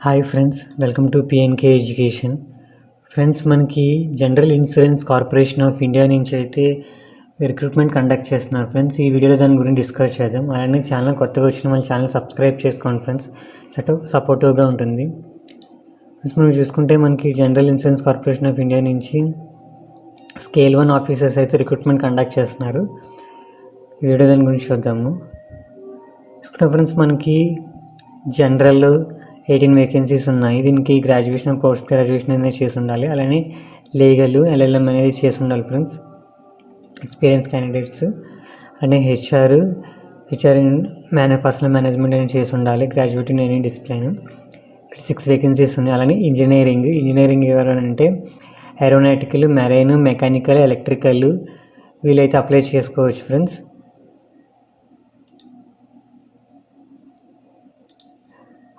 Hi friends, welcome to PNK education. Friends, మనకి general insurance corporation of India నుంచి అయితే recruitment conduct చేస్తున్నారు friends. ఈ వీడియోలో దాని గురించి డిస్కస్ చేద్దాం. అలానే ఛానల్ కొత్తగా వచ్చిన మన ఛానల్ సబ్స్క్రైబ్ చేసుకోండి ఫ్రెండ్స్, సపోర్టివ్గా ఉంటుంది. ఫ్రెండ్స్, మనం చూసుకుంటే మనకి general insurance corporation of India నుంచి స్కేల్ 1 ఆఫీసర్స్ అయితే రిక్రూట్మెంట్ కండక్ట్ చేస్తున్నారు. ఈ వీడియో దాని గురించి చూద్దాము. ఫ్రెండ్స్, మనకి జనరల్ 18 వేకెన్సీస్ ఉన్నాయి. దీనికి గ్రాడ్యుయేషన్, పోస్ట్ గ్రాడ్యుయేషన్ అనేది చేసి ఉండాలి. అలానే లీగల్, ఎల్ఎల్ఎం అనేది చేసి ఉండాలి ఫ్రెండ్స్. ఎక్స్పీరియన్స్ క్యాండిడేట్స్ అలానే హెచ్ఆర్ ఇన్ పర్సనల్ మేనేజ్మెంట్ అనేది చేసి ఉండాలి. Graduate in any discipline. 6 vacancies ఉన్నాయి. అలానే ఇంజనీరింగ్ ఎవరంటే ఏరోనాటికల్, మెరైన్, మెకానికల్, ఎలక్ట్రికల్ వీళ్ళైతే అప్లై చేసుకోవచ్చు ఫ్రెండ్స్.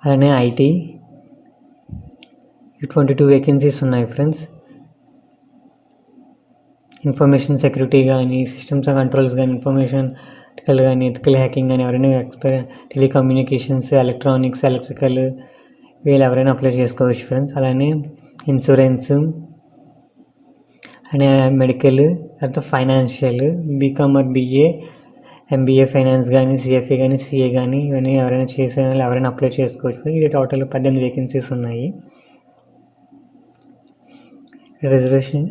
అలానే ఐటీ 22 వేకెన్సీస్ ఉన్నాయి ఫ్రెండ్స్. ఇన్ఫర్మేషన్ సెక్యూరిటీ కానీ, సిస్టమ్స్ అండ్ కంట్రోల్స్ కానీ, ఇన్ఫర్మేషన్ కానీ, ఎథికల్ హ్యాకింగ్ కానీ, ఎవరైనా టెలికమ్యూనికేషన్స్, ఎలక్ట్రానిక్స్, ఎలక్ట్రికల్ వీళ్ళు ఎవరైనా అప్లై చేసుకోవచ్చు ఫ్రెండ్స్. అలానే ఇన్సూరెన్స్ అండ్ మెడికల్, తర్వాత financial, BCom or BA, MBA finance కానీ, సిఎఫ్ఏ కానీ, సిఏ కానీ ఇవన్నీ ఎవరైనా చేసే వాళ్ళు ఎవరైనా అప్లై చేసుకోవచ్చు. ఇది టోటల్ 18 వేకెన్సీస్ ఉన్నాయి. రిజర్వేషన్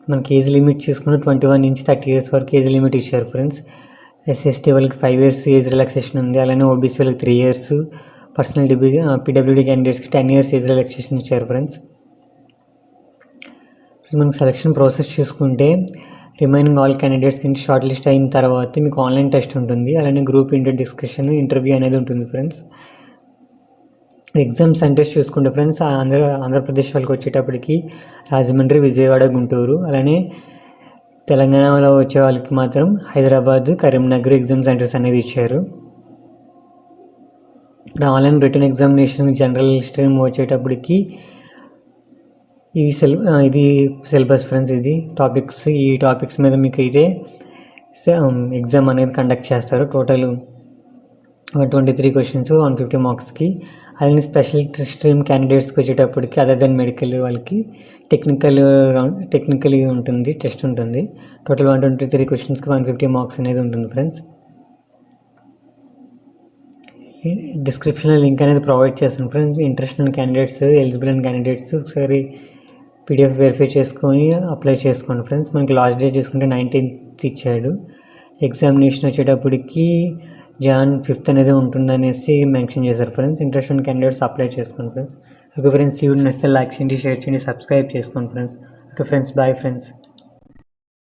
మనకి ఏజ్ లిమిట్ చూసుకుంటే 21 నుంచి 30 ఇయర్స్ వరకు ఏజ్ లిమిట్ ఇచ్చారు ఫ్రెండ్స్. ఎస్ఎస్టీ వాళ్ళకి 5 ఇయర్స్ ఏజ్ రిలాక్సేషన్ ఉంది. అలానే ఓబీసీ వాళ్ళకి 3 ఇయర్స్, పర్సనల్ పీడబ్ల్యూడీ క్యాండిడేట్స్కి 10 ఇయర్స్ ఏజ్ రిలాక్సేషన్ ఇచ్చారు ఫ్రెండ్స్. మనకి సెలక్షన్ ప్రాసెస్ చూసుకుంటే రిమైనింగ్ ఆల్ క్యాండిడేట్స్ కింద షార్ట్ లిస్ట్ అయిన తర్వాత మీకు ఆన్లైన్ టెస్ట్ ఉంటుంది. అలానే గ్రూప్ డిస్కషన్, ఇంటర్వ్యూ అనేది ఉంటుంది ఫ్రెండ్స్. ఎగ్జామ్ సెంటర్స్ చూసుకుంటే ఫ్రెండ్స్ ఆంధ్రప్రదేశ్ వాళ్ళకి వచ్చేటప్పటికి రాజమండ్రి, విజయవాడ, గుంటూరు, అలానే తెలంగాణలో వచ్చే వాళ్ళకి మాత్రం హైదరాబాద్, కరీంనగర్ ఎగ్జామ్ సెంటర్స్ అనేది ఇచ్చారు. Online written examination general stream వచ్చేటప్పటికి ఇది సిలబస్ ఫ్రెండ్స్. ఈ టాపిక్స్ మీద మీకు అయితే ఎగ్జామ్ అనేది కండక్ట్ చేస్తారు. టోటల్ 123 క్వశ్చన్స్ 150 మార్క్స్కి. అలానే స్పెషల్ స్ట్రీమ్ క్యాండిడేట్స్కి వచ్చేటప్పటికి అదర్ దెన్ మెడికల్ వాళ్ళకి టెక్నికల్ ఉంటుంది, టెస్ట్ ఉంటుంది. టోటల్ 123 క్వశ్చన్స్కి 150 మార్క్స్ అనేది ఉంటుంది ఫ్రెండ్స్. డిస్క్రిప్షన్లో లింక్ అనేది ప్రొవైడ్ చేస్తాను ఫ్రెండ్స్. ఇంట్రెస్ట్ ఉన్న క్యాండిడేట్స్, ఎలిజిబుల్ అయిన క్యాండిడేట్స్ ఒకసారి పీడిఎఫ్ వెరిఫై చేసుకొని అప్లై చేసుకోండి ఫ్రెండ్స్. మనకి లాస్ట్ డేట్ చేసుకుంటే 19th ఇచ్చాడు. ఎగ్జామినేషన్ వచ్చేటప్పటికి Jan 5th అనేది ఉంటుందనేసి మెన్షన్ చేశారు ఫ్రెండ్స్. ఇంట్రెస్ట్ ఉన్న క్యాండిడేట్స్ అప్లై చేసుకోండి ఫ్రెండ్స్. ఓకే ఫ్రెండ్స్, ఈ వీడియో నచ్చితే లైక్ చేయండి, షేర్ చేయండి, సబ్స్క్రైబ్ చేసుకోండి friends. Okay friends, bye friends.